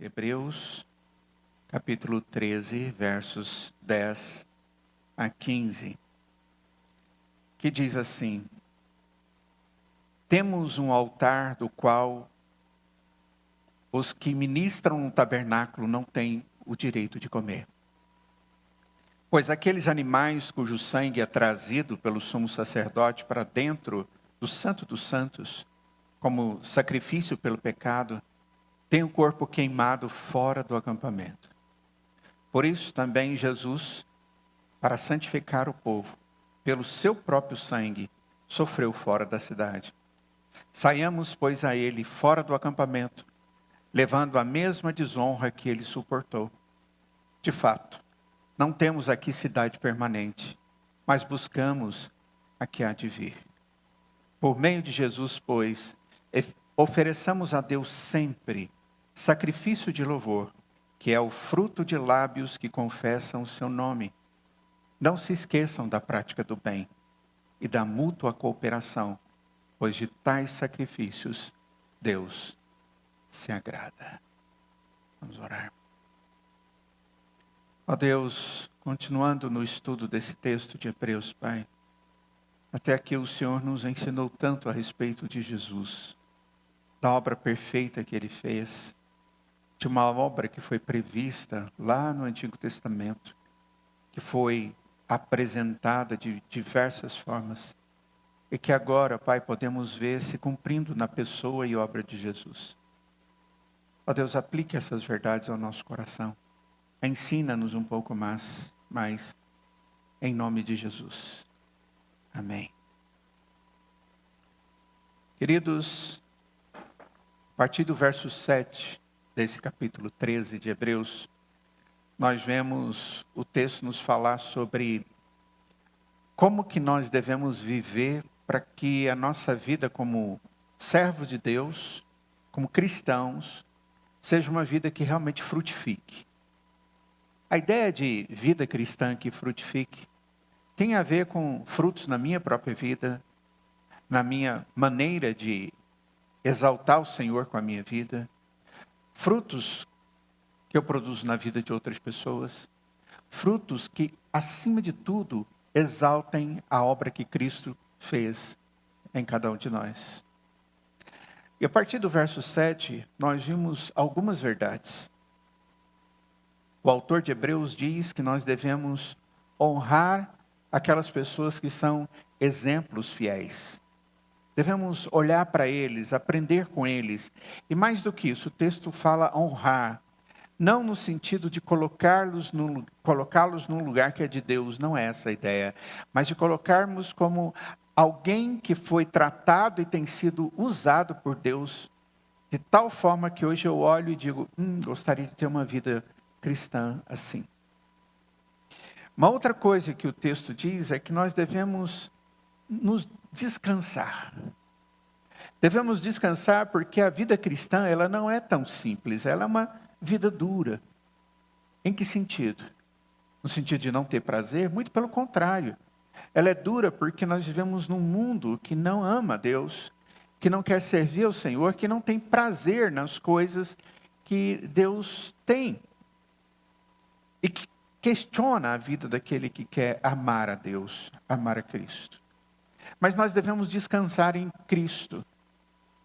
Hebreus, capítulo 13, versos 10 a 15, que diz assim: Temos um altar do qual os que ministram no tabernáculo não têm o direito de comer. Pois aqueles animais cujo sangue é trazido pelo sumo sacerdote para dentro do Santo dos Santos, como sacrifício pelo pecado, têm o corpo queimado fora do acampamento. Por isso também Jesus, para santificar o povo, pelo seu próprio sangue, sofreu fora da cidade. Saiamos, pois, a ele fora do acampamento, levando a mesma desonra que ele suportou. De fato, não temos aqui cidade permanente, mas buscamos a que há de vir. Por meio de Jesus, pois, ofereçamos a Deus sempre sacrifício de louvor, que é o fruto de lábios que confessam o seu nome. Não se esqueçam da prática do bem e da mútua cooperação, pois de tais sacrifícios Deus se agrada. Vamos orar. Ó Deus, continuando no estudo desse texto de Hebreus, Pai, até aqui o Senhor nos ensinou tanto a respeito de Jesus, da obra perfeita que Ele fez, de uma obra que foi prevista lá no Antigo Testamento, que foi apresentada de diversas formas, e que agora, Pai, podemos ver se cumprindo na pessoa e obra de Jesus. Ó Deus, aplique essas verdades ao nosso coração. Ensina-nos um pouco mais, em nome de Jesus. Amém. Queridos, a partir do verso 7 desse capítulo 13 de Hebreus, nós vemos o texto nos falar sobre como que nós devemos viver para que a nossa vida como servos de Deus, como cristãos, seja uma vida que realmente frutifique. A ideia de vida cristã que frutifique tem a ver com frutos na minha própria vida, na minha maneira de exaltar o Senhor com a minha vida, frutos que eu produzo na vida de outras pessoas, frutos que, acima de tudo, exaltem a obra que Cristo fez em cada um de nós. E a partir do verso 7, nós vimos algumas verdades. O autor de Hebreus diz que nós devemos honrar aquelas pessoas que são exemplos fiéis. Devemos olhar para eles, aprender com eles. E mais do que isso, o texto fala honrar. Não no sentido de colocá-los num lugar que é de Deus, não é essa a ideia. Mas de colocarmos como alguém que foi tratado e tem sido usado por Deus, de tal forma que hoje eu olho e digo, gostaria de ter uma vida cristã assim. Uma outra coisa que o texto diz é que nós devemos nos descansar. Devemos descansar porque a vida cristã, ela não é tão simples, ela é uma vida dura. Em que sentido? No sentido de não ter prazer? Muito pelo contrário. Ela é dura porque nós vivemos num mundo que não ama a Deus, que não quer servir ao Senhor, que não tem prazer nas coisas que Deus tem. E que questiona a vida daquele que quer amar a Deus, amar a Cristo. Mas nós devemos descansar em Cristo,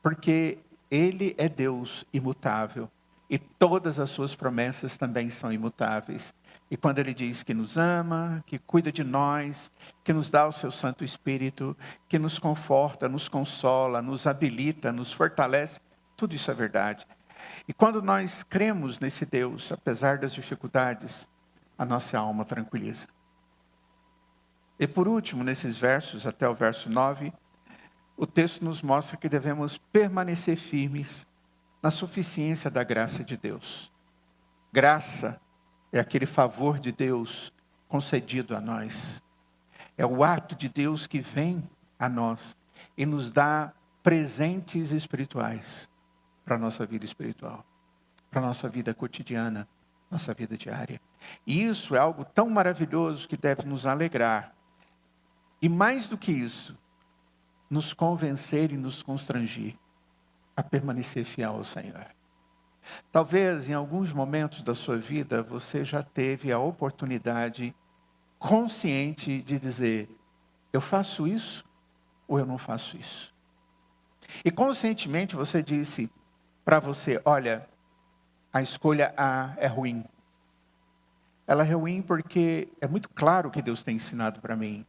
porque Ele é Deus imutável. E todas as suas promessas também são imutáveis. E quando Ele diz que nos ama, que cuida de nós, que nos dá o seu Santo Espírito, que nos conforta, nos consola, nos habilita, nos fortalece, tudo isso é verdade. E quando nós cremos nesse Deus, apesar das dificuldades, a nossa alma tranquiliza. E por último, nesses versos, até o verso 9, o texto nos mostra que devemos permanecer firmes na suficiência da graça de Deus. Graça é aquele favor de Deus concedido a nós. É o ato de Deus que vem a nós e nos dá presentes espirituais para a nossa vida espiritual, para a nossa vida cotidiana, nossa vida diária. E isso é algo tão maravilhoso que deve nos alegrar. E mais do que isso, nos convencer e nos constrangir a permanecer fiel ao Senhor. Talvez em alguns momentos da sua vida você já teve a oportunidade consciente de dizer: eu faço isso ou eu não faço isso. E conscientemente você disse para você: olha, a escolha A é ruim. Ela é ruim porque é muito claro o que Deus tem ensinado para mim.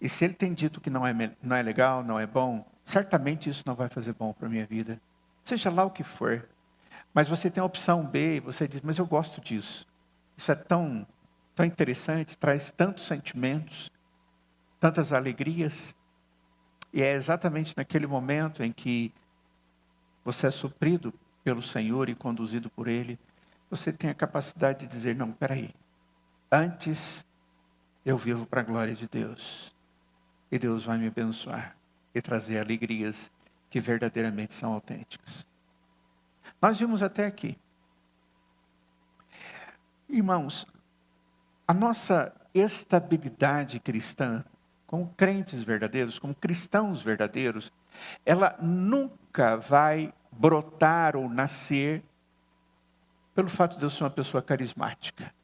E se Ele tem dito que não é legal, não é bom, certamente isso não vai fazer bom para a minha vida. Seja lá o que for. Mas você tem a opção B e você diz: mas eu gosto disso. Isso é tão interessante, traz tantos sentimentos, tantas alegrias. E é exatamente naquele momento em que você é suprido pelo Senhor e conduzido por Ele, você tem a capacidade de dizer: não, peraí, antes eu vivo para a glória de Deus. E Deus vai me abençoar e trazer alegrias que verdadeiramente são autênticas. Nós vimos até aqui. Irmãos, a nossa estabilidade cristã, como crentes verdadeiros, como cristãos verdadeiros, ela nunca vai brotar ou nascer pelo fato de eu ser uma pessoa carismática.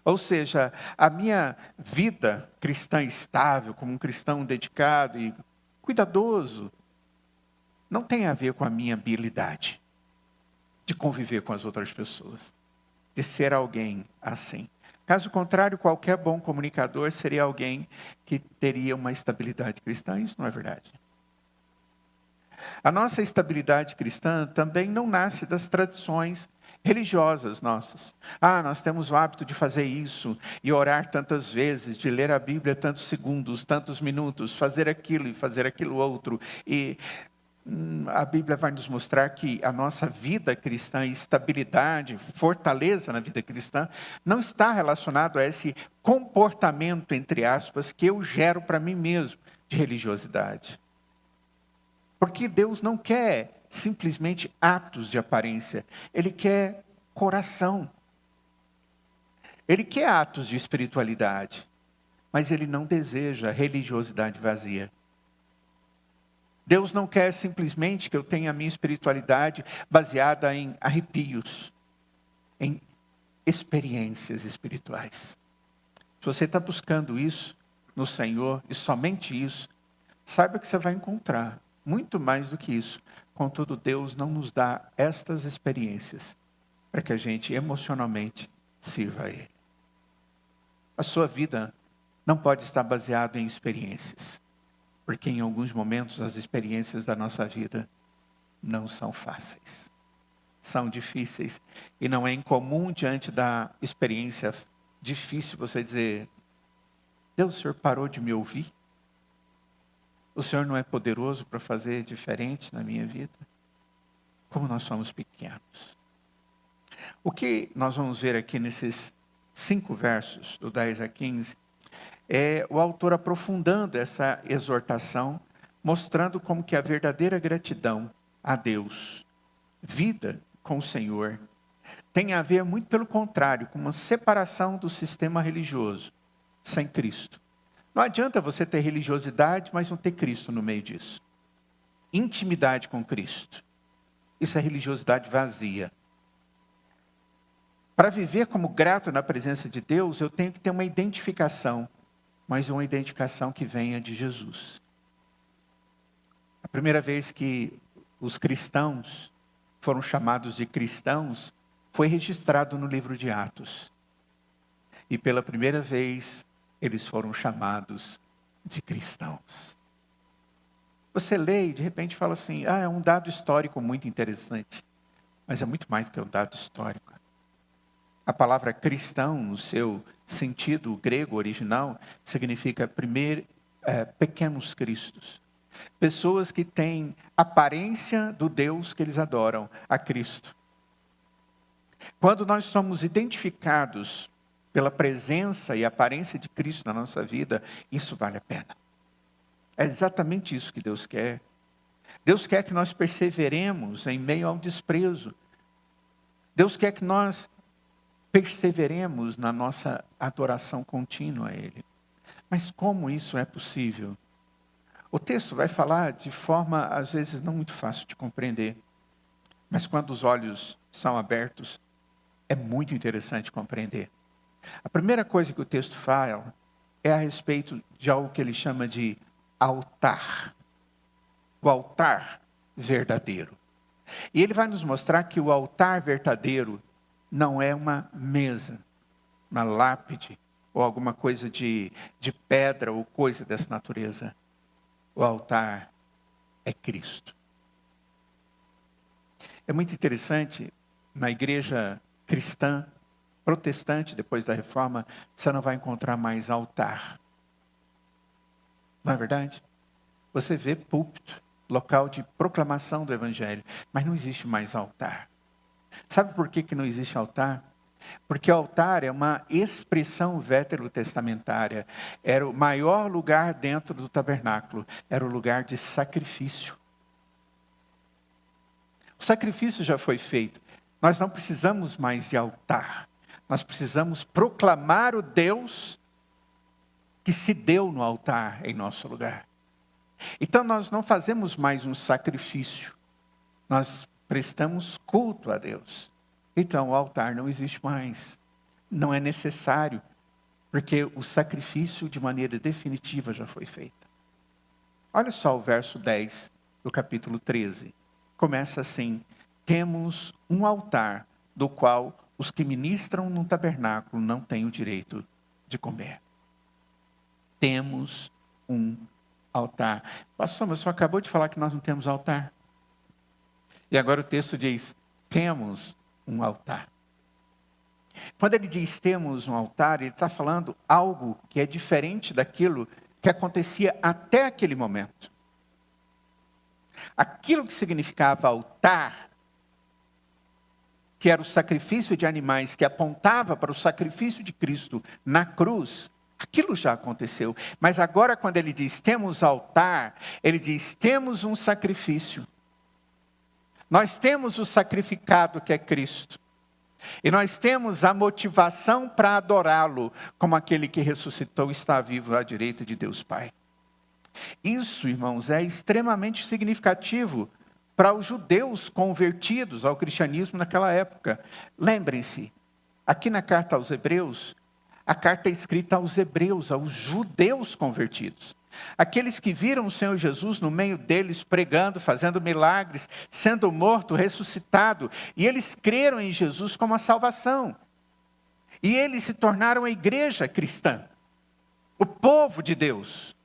Ou seja, a minha vida cristã estável, como um cristão dedicado e cuidadoso, não tem a ver com a minha habilidade de conviver com as outras pessoas, de ser alguém assim. Caso contrário, qualquer bom comunicador seria alguém que teria uma estabilidade cristã. Isso não é verdade. A nossa estabilidade cristã também não nasce das tradições religiosas nossas. Nós temos o hábito de fazer isso, e orar tantas vezes, de ler a Bíblia tantos segundos, tantos minutos, fazer aquilo e fazer aquilo outro. E a Bíblia vai nos mostrar que a nossa vida cristã, estabilidade, fortaleza na vida cristã, não está relacionado a esse comportamento, entre aspas, que eu gero para mim mesmo, de religiosidade. Porque Deus não quer simplesmente atos de aparência, Ele quer coração. Ele quer atos de espiritualidade, mas Ele não deseja religiosidade vazia. Deus não quer simplesmente que eu tenha a minha espiritualidade baseada em arrepios, em experiências espirituais. Se você está buscando isso no Senhor, e somente isso, saiba que você vai encontrar muito mais do que isso. Contudo, Deus não nos dá estas experiências para que a gente emocionalmente sirva a Ele. A sua vida não pode estar baseada em experiências, porque em alguns momentos as experiências da nossa vida não são fáceis, são difíceis. E não é incomum diante da experiência difícil você dizer: Deus, o Senhor parou de me ouvir? O Senhor não é poderoso para fazer diferente na minha vida? Como nós somos pequenos. O que nós vamos ver aqui nesses 5 versos, do 10 a 15, é o autor aprofundando essa exortação, mostrando como que a verdadeira gratidão a Deus, vida com o Senhor, tem a ver muito pelo contrário, com uma separação do sistema religioso, sem Cristo. Não adianta você ter religiosidade, mas não ter Cristo no meio disso. Intimidade com Cristo. Isso é religiosidade vazia. Para viver como grato na presença de Deus, eu tenho que ter uma identificação, mas uma identificação que venha de Jesus. A primeira vez que os cristãos foram chamados de cristãos, foi registrado no livro de Atos. E pela primeira vez, eles foram chamados de cristãos. Você lê e de repente fala assim: é um dado histórico muito interessante. Mas é muito mais do que um dado histórico. A palavra cristão, no seu sentido grego original, significa pequenos cristos. Pessoas que têm aparência do Deus que eles adoram, a Cristo. Quando nós somos identificados pela presença e aparência de Cristo na nossa vida, isso vale a pena. É exatamente isso que Deus quer. Deus quer que nós perseveremos em meio ao desprezo. Deus quer que nós perseveremos na nossa adoração contínua a Ele. Mas como isso é possível? O texto vai falar de forma, às vezes, não muito fácil de compreender. Mas quando os olhos são abertos, é muito interessante compreender. A primeira coisa que o texto fala é a respeito de algo que ele chama de altar. O altar verdadeiro. E ele vai nos mostrar que o altar verdadeiro não é uma mesa, uma lápide, ou alguma coisa de pedra, ou coisa dessa natureza. O altar é Cristo. É muito interessante, na igreja cristã, protestante, depois da reforma, você não vai encontrar mais altar. Não é verdade? Você vê púlpito, local de proclamação do evangelho, mas não existe mais altar. Sabe por que não existe altar? Porque o altar é uma expressão veterotestamentária. Era o maior lugar dentro do tabernáculo. Era o lugar de sacrifício. O sacrifício já foi feito. Nós não precisamos mais de altar. Nós precisamos proclamar o Deus que se deu no altar em nosso lugar. Então nós não fazemos mais um sacrifício. Nós prestamos culto a Deus. Então o altar não existe mais. Não é necessário, porque o sacrifício de maneira definitiva já foi feito. Olha só o verso 10 do capítulo 13. Começa assim: temos um altar do qual os que ministram no tabernáculo não têm o direito de comer. Temos um altar. Pastor, mas o senhor acabou de falar que nós não temos altar. E agora o texto diz, temos um altar. Quando ele diz temos um altar, ele está falando algo que é diferente daquilo que acontecia até aquele momento. Aquilo que significava altar, que era o sacrifício de animais, que apontava para o sacrifício de Cristo na cruz, aquilo já aconteceu. Mas agora quando ele diz temos altar, ele diz temos um sacrifício. Nós temos o sacrificado que é Cristo. E nós temos a motivação para adorá-lo, como aquele que ressuscitou e está vivo à direita de Deus Pai. Isso, irmãos, é extremamente significativo para os judeus convertidos ao cristianismo naquela época. Lembrem-se, aqui na carta aos Hebreus, a carta é escrita aos hebreus, aos judeus convertidos. Aqueles que viram o Senhor Jesus no meio deles, pregando, fazendo milagres, sendo morto, ressuscitado. E eles creram em Jesus como a salvação. E eles se tornaram a igreja cristã. O povo de Deus.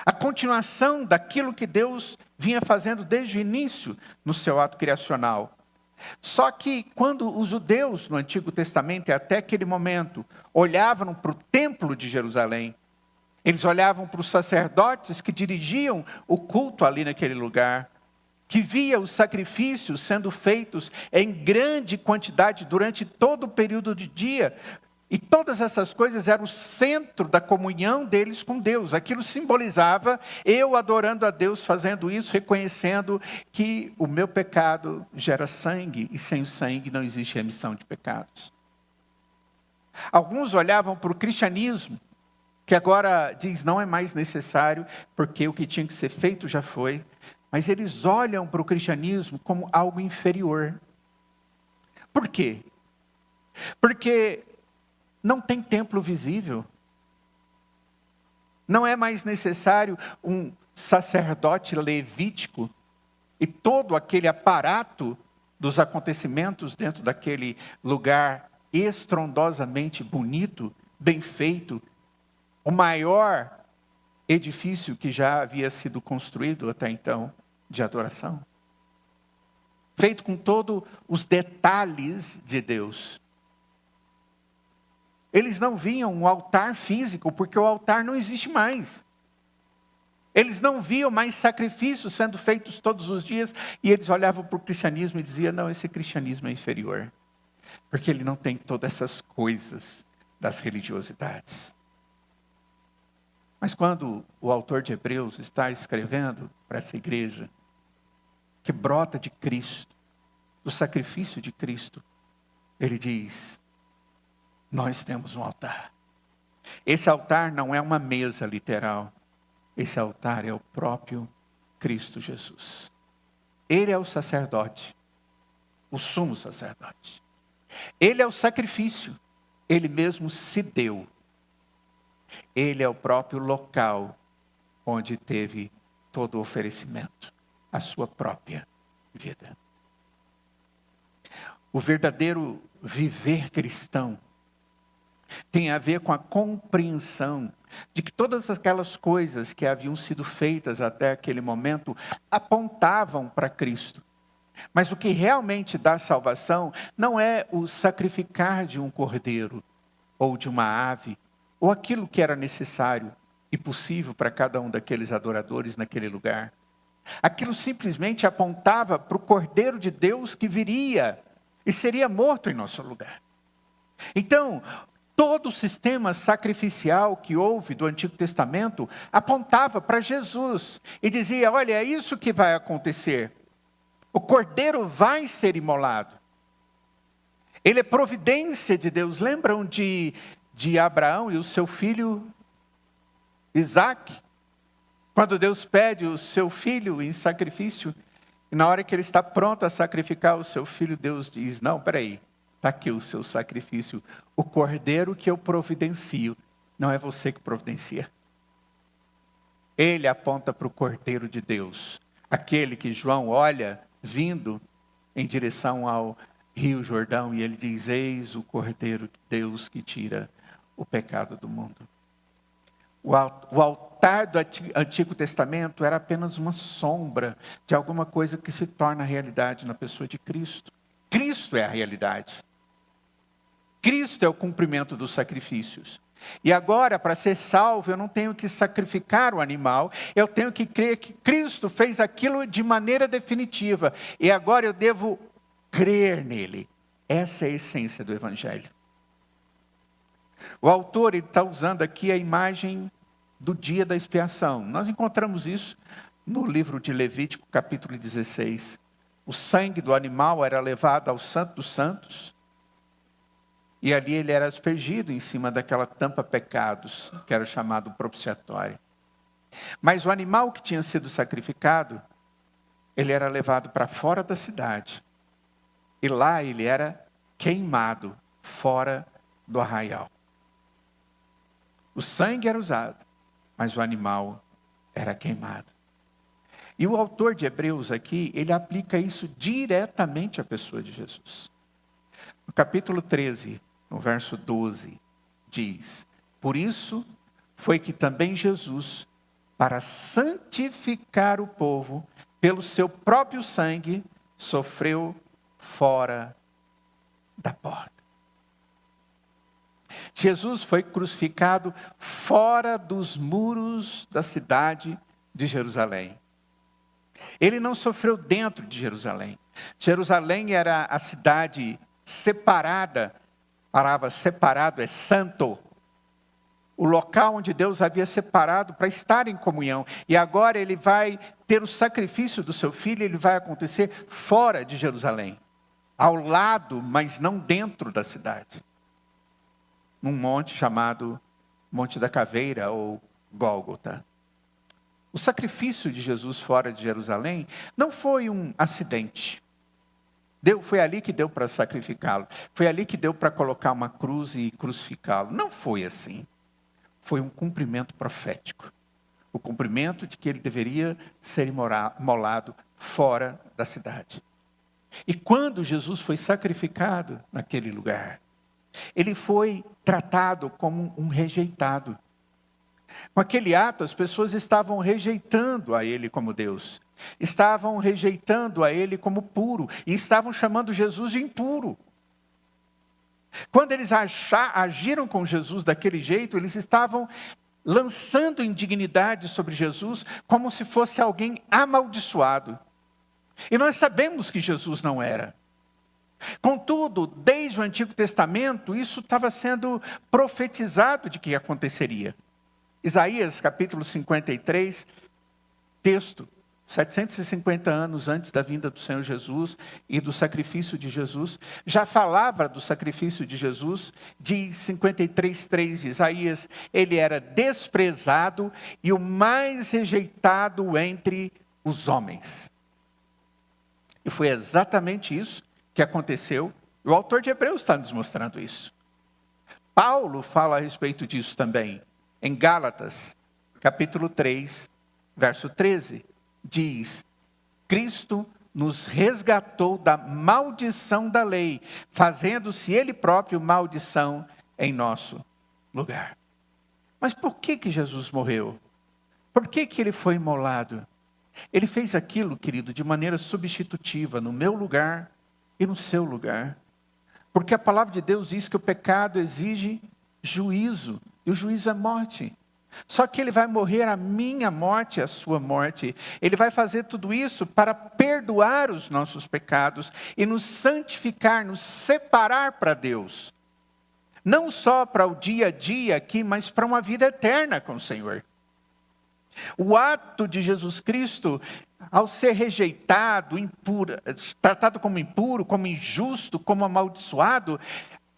A continuação daquilo que Deus vinha fazendo desde o início no seu ato criacional. Só que quando os judeus no Antigo Testamento, e até aquele momento, olhavam para o templo de Jerusalém, eles olhavam para os sacerdotes que dirigiam o culto ali naquele lugar, que via os sacrifícios sendo feitos em grande quantidade durante todo o período de dia. E todas essas coisas eram o centro da comunhão deles com Deus. Aquilo simbolizava eu adorando a Deus, fazendo isso, reconhecendo que o meu pecado gera sangue, e sem o sangue não existe remissão de pecados. Alguns olhavam para o cristianismo, que agora diz não é mais necessário, porque o que tinha que ser feito já foi. Mas eles olham para o cristianismo como algo inferior. Por quê? Porque não tem templo visível. Não é mais necessário um sacerdote levítico e todo aquele aparato dos acontecimentos dentro daquele lugar estrondosamente bonito, bem feito, o maior edifício que já havia sido construído até então de adoração. Feito com todos os detalhes de Deus. Eles não viam um altar físico, porque o altar não existe mais. Eles não viam mais sacrifícios sendo feitos todos os dias, e eles olhavam para o cristianismo e diziam, não, esse cristianismo é inferior, porque ele não tem todas essas coisas das religiosidades. Mas quando o autor de Hebreus está escrevendo para essa igreja, que brota de Cristo, do sacrifício de Cristo, ele diz, nós temos um altar. Esse altar não é uma mesa literal. Esse altar é o próprio Cristo Jesus. Ele é o sacerdote. o sumo sacerdote. Ele é o sacrifício, ele mesmo se deu. Ele é o próprio local onde teve todo o oferecimento, a sua própria vida. O verdadeiro viver cristão tem a ver com a compreensão de que todas aquelas coisas que haviam sido feitas até aquele momento apontavam para Cristo. Mas o que realmente dá salvação não é o sacrificar de um cordeiro ou de uma ave, ou aquilo que era necessário e possível para cada um daqueles adoradores naquele lugar. Aquilo simplesmente apontava para o Cordeiro de Deus que viria e seria morto em nosso lugar. Então, todo o sistema sacrificial que houve do Antigo Testamento apontava para Jesus e dizia, olha, é isso que vai acontecer. O Cordeiro vai ser imolado. Ele é providência de Deus. Lembram de Abraão e o seu filho Isaque? Quando Deus pede o seu filho em sacrifício, e na hora que ele está pronto a sacrificar o seu filho, Deus diz, não, peraí, está aqui o seu sacrifício. O cordeiro que eu providencio, não é você que providencia. Ele aponta para o Cordeiro de Deus. Aquele que João olha vindo em direção ao Rio Jordão, e ele diz, eis o Cordeiro de Deus que tira o pecado do mundo. O altar do Antigo Testamento era apenas uma sombra de alguma coisa que se torna realidade na pessoa de Cristo. Cristo é a realidade. Cristo é o cumprimento dos sacrifícios. E agora, para ser salvo, eu não tenho que sacrificar o animal, eu tenho que crer que Cristo fez aquilo de maneira definitiva. E agora eu devo crer nele. Essa é a essência do Evangelho. O autor está usando aqui a imagem do dia da expiação. Nós encontramos isso no livro de Levítico, capítulo 16. O sangue do animal era levado ao Santo dos Santos, e ali ele era aspergido em cima daquela tampa pecados, que era chamado propiciatório. Mas o animal que tinha sido sacrificado, ele era levado para fora da cidade. E lá ele era queimado, fora do arraial. O sangue era usado, mas o animal era queimado. E o autor de Hebreus aqui, ele aplica isso diretamente à pessoa de Jesus. No capítulo 13, no verso 12, diz, por isso foi que também Jesus, para santificar o povo, pelo seu próprio sangue, sofreu fora da porta. Jesus foi crucificado fora dos muros da cidade de Jerusalém. Ele não sofreu dentro de Jerusalém. Jerusalém era a cidade separada. A palavra separado é santo. O local onde Deus havia separado para estar em comunhão. E agora ele vai ter o sacrifício do seu filho, ele vai acontecer fora de Jerusalém. Ao lado, mas não dentro da cidade. Num monte chamado Monte da Caveira ou Gólgota. O sacrifício de Jesus fora de Jerusalém não foi um acidente. Foi ali que deu para sacrificá-lo. Foi ali que deu para colocar uma cruz e crucificá-lo. Não foi assim. Foi um cumprimento profético. O cumprimento de que ele deveria ser imolado fora da cidade. E quando Jesus foi sacrificado naquele lugar, ele foi tratado como um rejeitado. Com aquele ato, as pessoas estavam rejeitando a ele como Deus. Estavam rejeitando a ele como puro. E estavam chamando Jesus de impuro. Quando eles agiram com Jesus daquele jeito, eles estavam lançando indignidade sobre Jesus como se fosse alguém amaldiçoado. E nós sabemos que Jesus não era. Contudo, desde o Antigo Testamento, isso estava sendo profetizado de que aconteceria. Isaías, capítulo 53, texto, 750 anos antes da vinda do Senhor Jesus e do sacrifício de Jesus, já falava do sacrifício de Jesus, diz 53:3 de Isaías, ele era desprezado e o mais rejeitado entre os homens. E foi exatamente isso que aconteceu. O autor de Hebreus está nos mostrando isso. Paulo fala a respeito disso também. Em Gálatas, capítulo 3, verso 13, diz: Cristo nos resgatou da maldição da lei, fazendo-se Ele próprio maldição em nosso lugar. Mas por que Jesus morreu? Por que Ele foi imolado? Ele fez aquilo, querido, de maneira substitutiva, no meu lugar e no seu lugar. Porque a palavra de Deus diz que o pecado exige juízo, e o juízo é morte. Só que Ele vai morrer a minha morte e a sua morte. Ele vai fazer tudo isso para perdoar os nossos pecados e nos santificar, nos separar para Deus. Não só para o dia a dia aqui, mas para uma vida eterna com o Senhor. O ato de Jesus Cristo, ao ser rejeitado, impuro, tratado como impuro, como injusto, como amaldiçoado,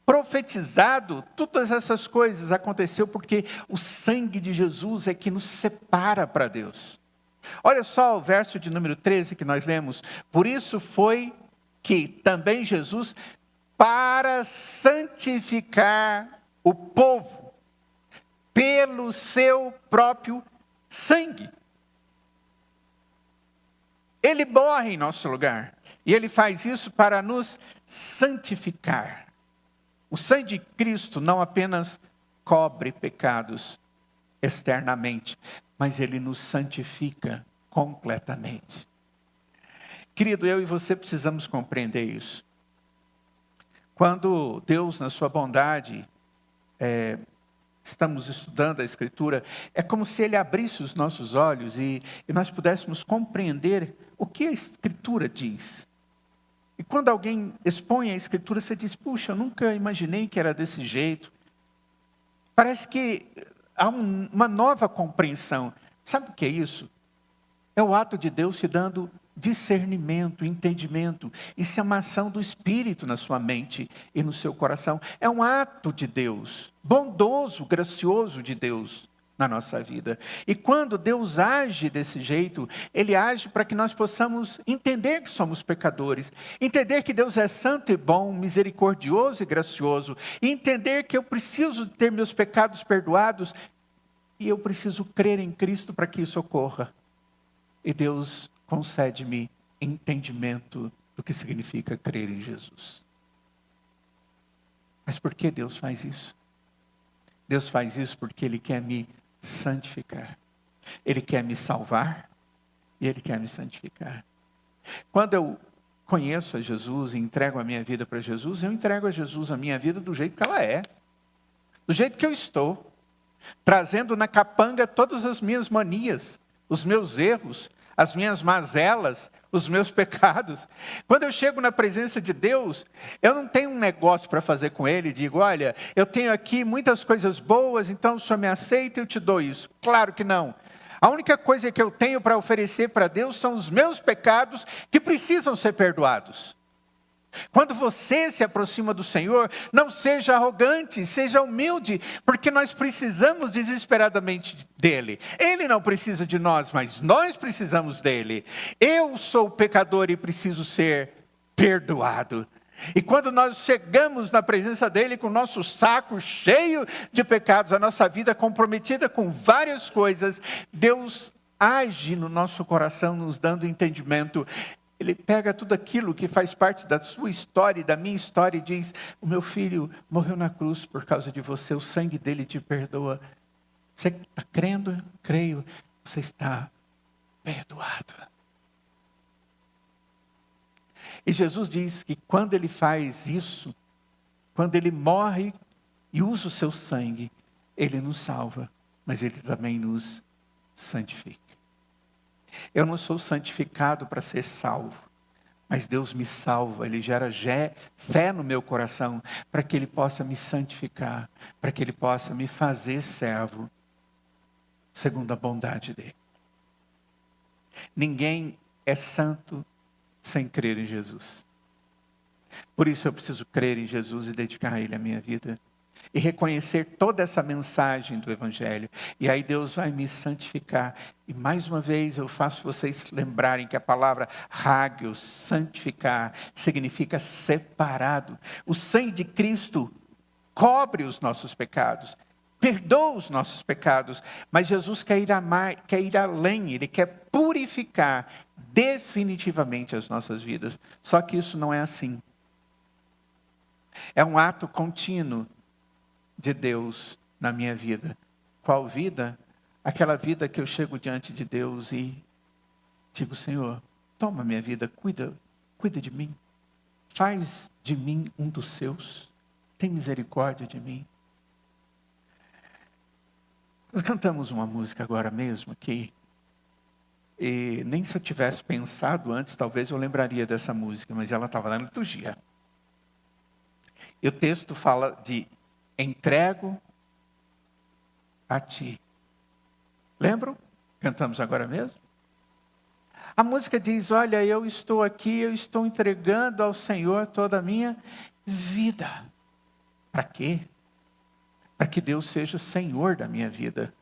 profetizado, todas essas coisas aconteceu porque o sangue de Jesus é que nos separa para Deus. Olha só o verso de número 13 que nós lemos. Por isso foi que também Jesus, para santificar o povo, pelo seu próprio sangue. Ele morre em nosso lugar. E Ele faz isso para nos santificar. O sangue de Cristo não apenas cobre pecados externamente, mas Ele nos santifica completamente. Querido, eu e você precisamos compreender isso. Quando Deus, na sua bondade, estamos estudando a Escritura, é como se Ele abrisse os nossos olhos e nós pudéssemos compreender o que a Escritura diz. E quando alguém expõe a Escritura, você diz: puxa, eu nunca imaginei que era desse jeito. Parece que há uma nova compreensão. Sabe o que é isso? É o ato de Deus te dando discernimento, entendimento. Isso é uma ação do Espírito na sua mente e no seu coração. É um ato de Deus, bondoso, gracioso de Deus na nossa vida. E quando Deus age desse jeito, Ele age para que nós possamos entender que somos pecadores, entender que Deus é santo e bom, misericordioso e gracioso, e entender que eu preciso ter meus pecados perdoados, e eu preciso crer em Cristo para que isso ocorra. E Deus concede-me entendimento do que significa crer em Jesus. Mas por que Deus faz isso? Deus faz isso porque Ele quer me santificar. Ele quer me salvar e Ele quer me santificar. Quando eu conheço a Jesus e entrego a minha vida para Jesus, eu entrego a Jesus a minha vida do jeito que ela é. Do jeito que eu estou. Trazendo na capanga todas as minhas manias, os meus erros, as minhas mazelas, os meus pecados. Quando eu chego na presença de Deus, eu não tenho um negócio para fazer com Ele, digo: olha, eu tenho aqui muitas coisas boas, então o Senhor me aceita e eu te dou isso. Claro que não. A única coisa que eu tenho para oferecer para Deus são os meus pecados que precisam ser perdoados. Quando você se aproxima do Senhor, não seja arrogante, seja humilde, porque nós precisamos desesperadamente dEle. Ele não precisa de nós, mas nós precisamos dEle. Eu sou pecador e preciso ser perdoado. E quando nós chegamos na presença dEle com o nosso saco cheio de pecados, a nossa vida comprometida com várias coisas, Deus age no nosso coração, nos dando entendimento. Ele pega tudo aquilo que faz parte da sua história e da minha história e diz: o meu filho morreu na cruz por causa de você, o sangue dele te perdoa. Você está crendo? Creio. Você está perdoado. E Jesus diz que quando Ele faz isso, quando Ele morre e usa o seu sangue, Ele nos salva, mas Ele também nos santifica. Eu não sou santificado para ser salvo, mas Deus me salva, Ele gera fé no meu coração, para que Ele possa me santificar, para que Ele possa me fazer servo, segundo a bondade dEle. Ninguém é santo sem crer em Jesus. Por isso eu preciso crer em Jesus e dedicar a Ele a minha vida. e reconhecer toda essa mensagem do Evangelho. E aí Deus vai me santificar. E mais uma vez eu faço vocês lembrarem que a palavra hagios, santificar, significa separado. O sangue de Cristo cobre os nossos pecados, perdoa os nossos pecados, mas Jesus quer ir além, Ele quer purificar definitivamente as nossas vidas. Só que isso não é assim. É um ato contínuo de Deus na minha vida. Qual vida? Aquela vida que eu chego diante de Deus e digo: Senhor, toma minha vida, cuida de mim. Faz de mim um dos seus. Tem misericórdia de mim. Nós cantamos uma música agora mesmo aqui. E nem se eu tivesse pensado antes, talvez eu lembraria dessa música, mas ela estava na liturgia. E o texto fala de entrego a ti. Lembram? Cantamos agora mesmo? A música diz: olha, eu estou aqui, eu estou entregando ao Senhor toda a minha vida. Para quê? Para que Deus seja o Senhor da minha vida.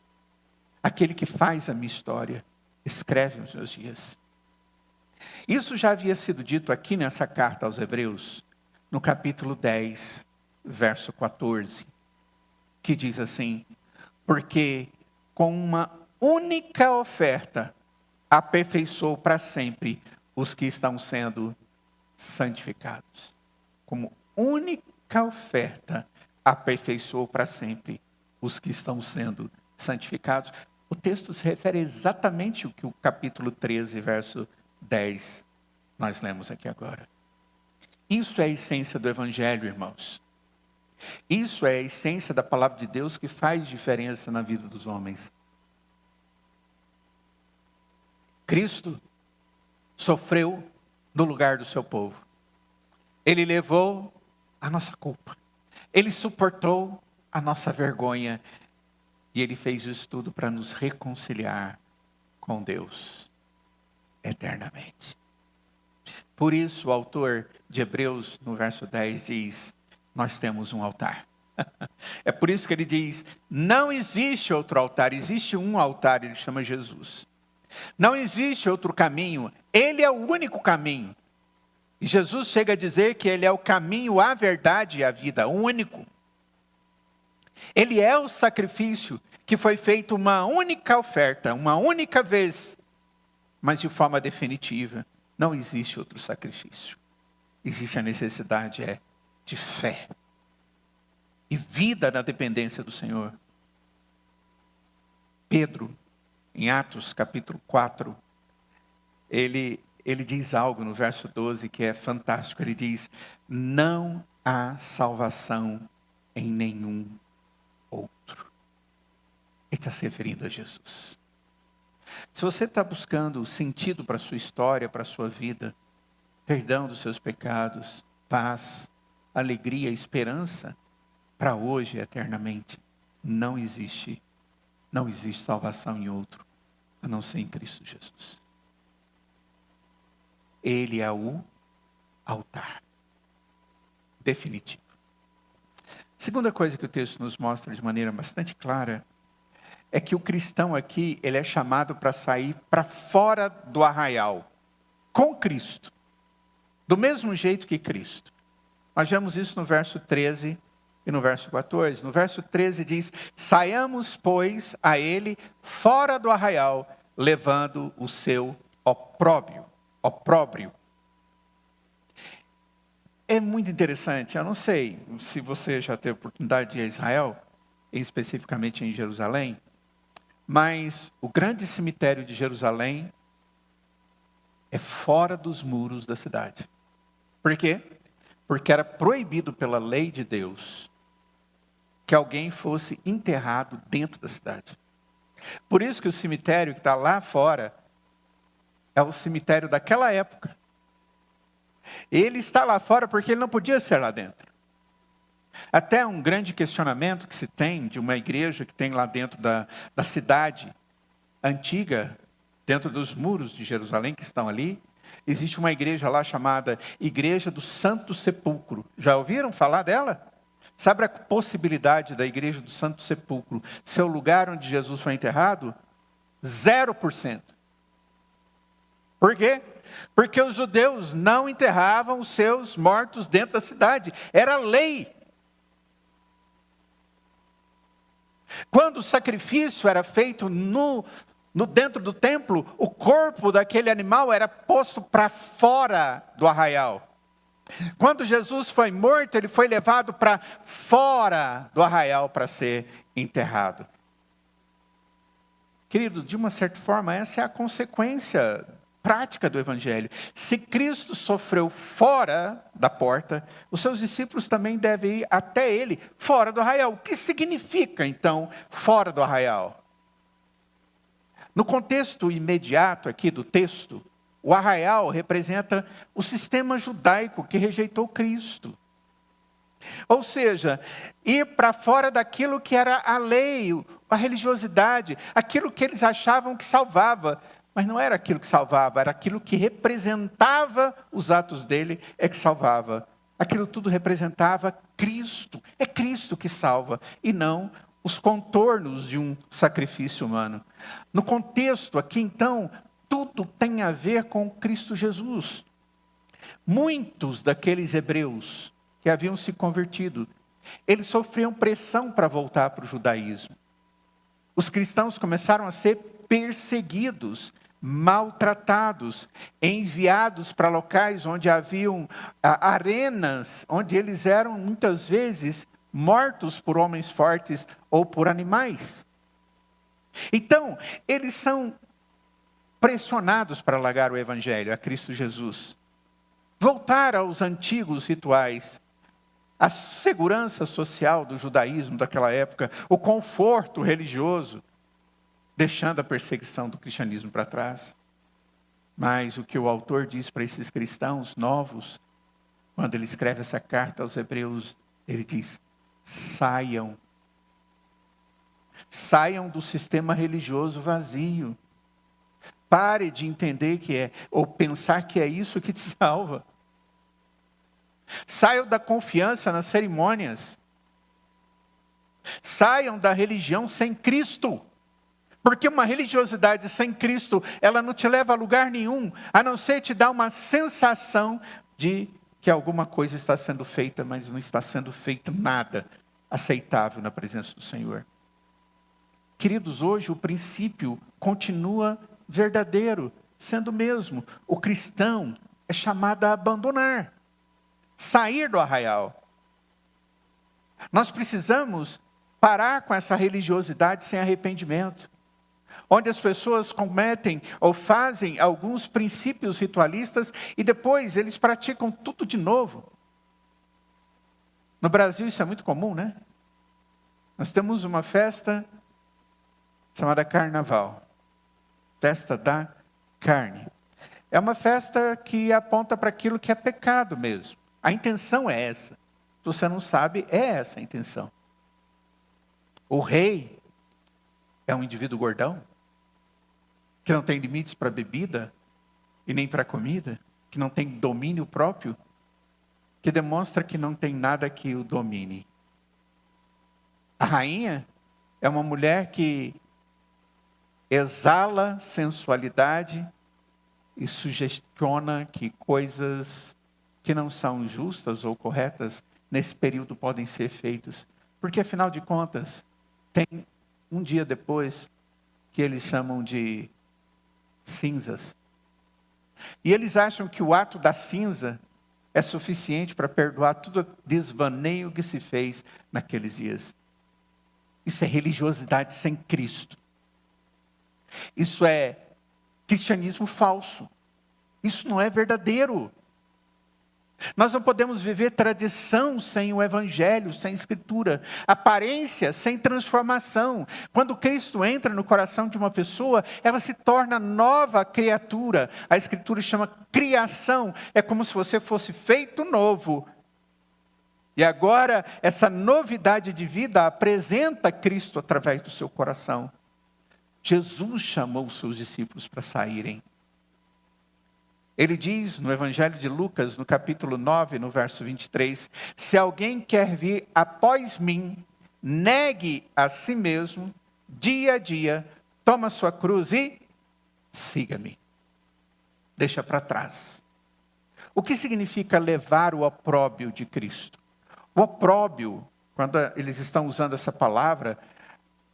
Aquele que faz a minha história, escreve os meus dias. Isso já havia sido dito aqui nessa carta aos Hebreus, no capítulo 10, verso 14, que diz assim: porque com uma única oferta aperfeiçoou para sempre os que estão sendo santificados. Como única oferta aperfeiçoou para sempre os que estão sendo santificados. O texto se refere exatamente ao que o capítulo 13, verso 10, nós lemos aqui agora. Isso é a essência do Evangelho, irmãos. Isso é a essência da palavra de Deus que faz diferença na vida dos homens. Cristo sofreu no lugar do seu povo. Ele levou a nossa culpa. Ele suportou a nossa vergonha. E Ele fez isso tudo para nos reconciliar com Deus eternamente. Por isso o autor de Hebreus, no verso 10, diz: nós temos um altar. É por isso que ele diz: não existe outro altar, existe um altar, ele chama Jesus. Não existe outro caminho, Ele é o único caminho. E Jesus chega a dizer que Ele é o caminho, a verdade e a vida, o único. Ele é o sacrifício que foi feito uma única oferta, uma única vez, mas de forma definitiva. Não existe outro sacrifício. Existe a necessidade de fé e vida na dependência do Senhor. Pedro, em Atos capítulo 4, ele diz algo no verso 12 que é fantástico. Ele diz: não há salvação em nenhum outro. Ele está se referindo a Jesus. Se você está buscando sentido para a sua história, para a sua vida, perdão dos seus pecados, paz, alegria, esperança, para hoje e eternamente, não existe salvação em outro, a não ser em Cristo Jesus. Ele é o altar definitivo. Segunda coisa que o texto nos mostra de maneira bastante clara é que o cristão aqui, ele é chamado para sair para fora do arraial, com Cristo, do mesmo jeito que Cristo. Nós vemos isso no verso 13 e no verso 14. No verso 13 diz: saiamos, pois, a ele fora do arraial, levando o seu opróbrio. É muito interessante. Eu não sei se você já teve oportunidade de ir a Israel, especificamente em Jerusalém, mas o grande cemitério de Jerusalém é fora dos muros da cidade. Por quê? Porque era proibido pela lei de Deus que alguém fosse enterrado dentro da cidade. Por isso que o cemitério que está lá fora é o cemitério daquela época. Ele está lá fora porque ele não podia ser lá dentro. Até um grande questionamento que se tem de uma igreja que tem lá dentro da cidade antiga, dentro dos muros de Jerusalém que estão ali, existe uma igreja lá chamada Igreja do Santo Sepulcro. Já ouviram falar dela? Sabe a possibilidade da igreja do Santo Sepulcro ser o lugar onde Jesus foi enterrado? 0%. Por quê? Porque os judeus não enterravam os seus mortos dentro da cidade. Era lei. Quando o sacrifício era feito dentro do templo, o corpo daquele animal era posto para fora do arraial. Quando Jesus foi morto, ele foi levado para fora do arraial para ser enterrado. Querido, de uma certa forma, essa é a consequência prática do Evangelho. Se Cristo sofreu fora da porta, os seus discípulos também devem ir até ele, fora do arraial. O que significa, então, fora do arraial? No contexto imediato aqui do texto, o arraial representa o sistema judaico que rejeitou Cristo. Ou seja, ir para fora daquilo que era a lei, a religiosidade, aquilo que eles achavam que salvava. Mas não era aquilo que salvava, era aquilo que representava os atos dele, é que salvava. Aquilo tudo representava Cristo. É Cristo que salva, e não os contornos de um sacrifício humano. No contexto aqui, então, tudo tem a ver com Cristo Jesus. Muitos daqueles hebreus que haviam se convertido, eles sofriam pressão para voltar para o judaísmo. Os cristãos começaram a ser perseguidos, maltratados, enviados para locais onde haviam arenas, onde eles eram muitas vezes mortos por homens fortes ou por animais. Então, eles são pressionados para largar o Evangelho, a Cristo Jesus. Voltar aos antigos rituais, a segurança social do judaísmo daquela época, o conforto religioso, deixando a perseguição do cristianismo para trás. Mas o que o autor diz para esses cristãos novos, quando ele escreve essa carta aos hebreus, ele diz: saiam. Saiam do sistema religioso vazio. Pare de entender que é, ou pensar que é isso que te salva. Saiam da confiança nas cerimônias. Saiam da religião sem Cristo. Porque uma religiosidade sem Cristo, ela não te leva a lugar nenhum, a não ser te dar uma sensação de que alguma coisa está sendo feita, mas não está sendo feito nada aceitável na presença do Senhor. Queridos, hoje o princípio continua verdadeiro, sendo o mesmo. O cristão é chamado a abandonar, sair do arraial. Nós precisamos parar com essa religiosidade sem arrependimento, onde as pessoas cometem ou fazem alguns princípios ritualistas e depois eles praticam tudo de novo. No Brasil isso é muito comum, né? Nós temos uma festa chamada Carnaval, festa da carne. É uma festa que aponta para aquilo que é pecado mesmo. A intenção é essa. Se você não sabe, é essa a intenção. O rei é um indivíduo gordão, que não tem limites para bebida e nem para comida, que não tem domínio próprio, que demonstra que não tem nada que o domine. A rainha é uma mulher que exala sensualidade e sugestiona que coisas que não são justas ou corretas nesse período podem ser feitas. Porque, afinal de contas, tem um dia depois que eles chamam de cinzas. E eles acham que o ato da cinza é suficiente para perdoar todo o desvaneio que se fez naqueles dias. Isso é religiosidade sem Cristo. Isso é cristianismo falso. Isso não é verdadeiro. Nós não podemos viver tradição sem o Evangelho, sem Escritura. Aparência sem transformação. Quando Cristo entra no coração de uma pessoa, ela se torna nova criatura. A Escritura chama criação. É como se você fosse feito novo. E agora, essa novidade de vida apresenta Cristo através do seu coração. Jesus chamou os seus discípulos para saírem. Ele diz no Evangelho de Lucas, no capítulo 9, no verso 23, se alguém quer vir após mim, negue a si mesmo, dia a dia, toma sua cruz e siga-me. Deixa para trás. O que significa levar o opróbio de Cristo? O opróbio, quando eles estão usando essa palavra,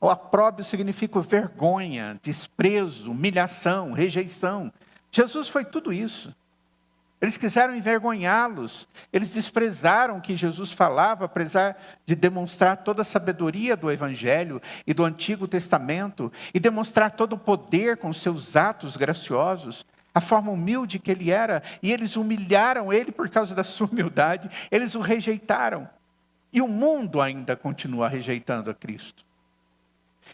o opróbio significa vergonha, desprezo, humilhação, rejeição. Jesus foi tudo isso. Eles quiseram envergonhá-los. Eles desprezaram o que Jesus falava, apesar de demonstrar toda a sabedoria do Evangelho e do Antigo Testamento, e demonstrar todo o poder com seus atos graciosos, a forma humilde que ele era, e eles humilharam ele por causa da sua humildade, eles o rejeitaram. E o mundo ainda continua rejeitando a Cristo.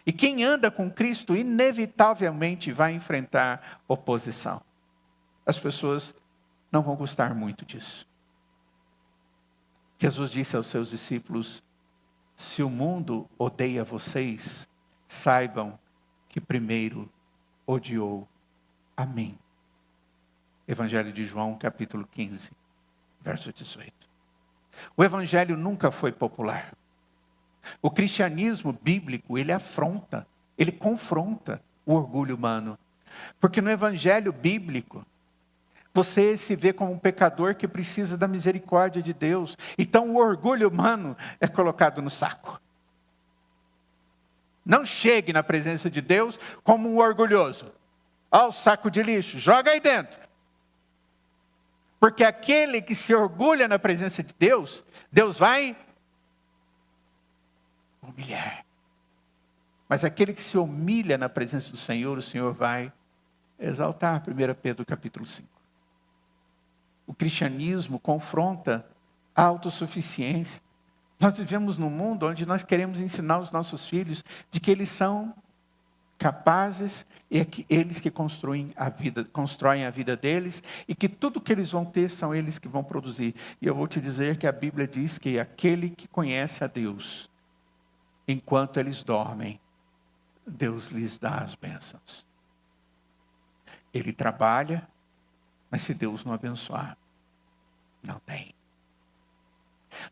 E quem anda com Cristo, inevitavelmente vai enfrentar oposição. As pessoas não vão gostar muito disso. Jesus disse aos seus discípulos, se o mundo odeia vocês, saibam que primeiro odiou a mim. Evangelho de João, capítulo 15, verso 18. O Evangelho nunca foi popular. O cristianismo bíblico, ele afronta, ele confronta o orgulho humano. Porque no Evangelho bíblico, você se vê como um pecador que precisa da misericórdia de Deus. Então o orgulho humano é colocado no saco. Não chegue na presença de Deus como um orgulhoso. Ó, o saco de lixo, joga aí dentro. Porque aquele que se orgulha na presença de Deus, Deus vai humilhar. Mas aquele que se humilha na presença do Senhor, o Senhor vai exaltar. 1 Pedro capítulo 5. O cristianismo confronta a autossuficiência. Nós vivemos num mundo onde nós queremos ensinar os nossos filhos de que eles são capazes e é que eles que constroem a vida deles e que tudo que eles vão ter são eles que vão produzir. E eu vou te dizer que a Bíblia diz que aquele que conhece a Deus, enquanto eles dormem, Deus lhes dá as bênçãos. Ele trabalha, mas se Deus não abençoar, não tem.